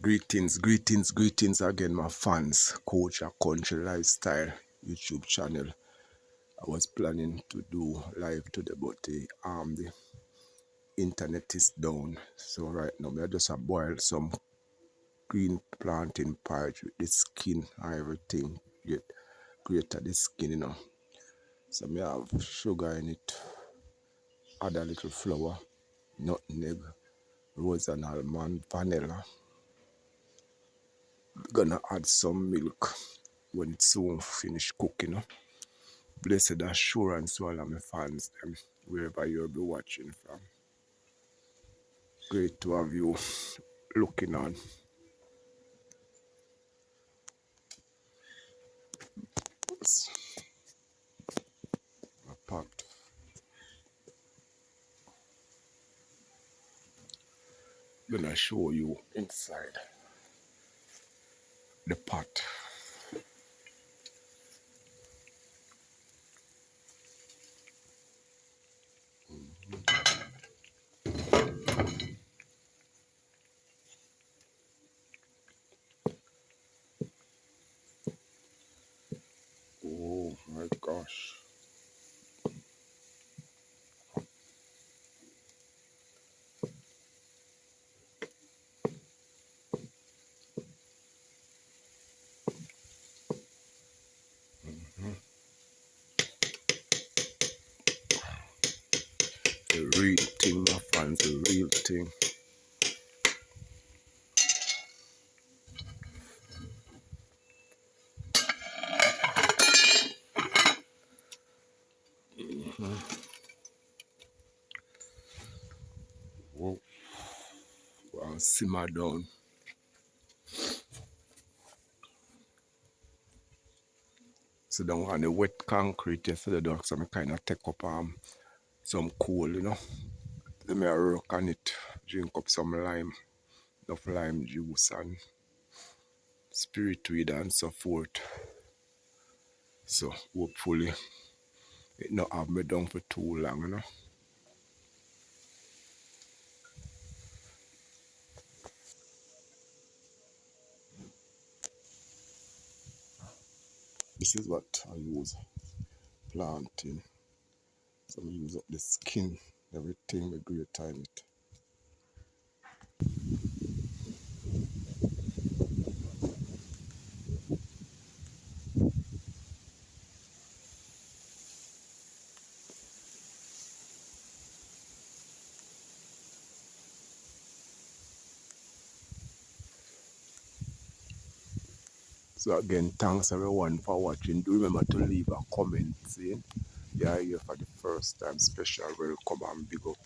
Greetings again, my fans. Coach a Country Lifestyle YouTube channel. I was planning to do live today, but the internet is down. So right now, I just boil some green plantain porridge with the skin and everything. Get greater the skin, So I have sugar in it, add a little flour, nutmeg, rose and almond, vanilla. Gonna add some milk when it's soon finished cooking. Blessed assurance to all of my fans, wherever you'll be watching from. Great to have you looking on. It's a pot. Gonna show you inside the pot. Oh my gosh. The real thing, my fans, the real thing. Whoa. Well, simmer down. So down on the wet concrete yesterday, dog, so I kind of take up some coal, Let me work on it, drink up some lime, enough lime juice and spirit weed and so forth. So hopefully it not have me down for too long, This is what I use planting. So I use up the skin, everything with great time it. So again, thanks everyone for watching. Do remember to leave a comment saying you are here for the first time. Special welcome and big up.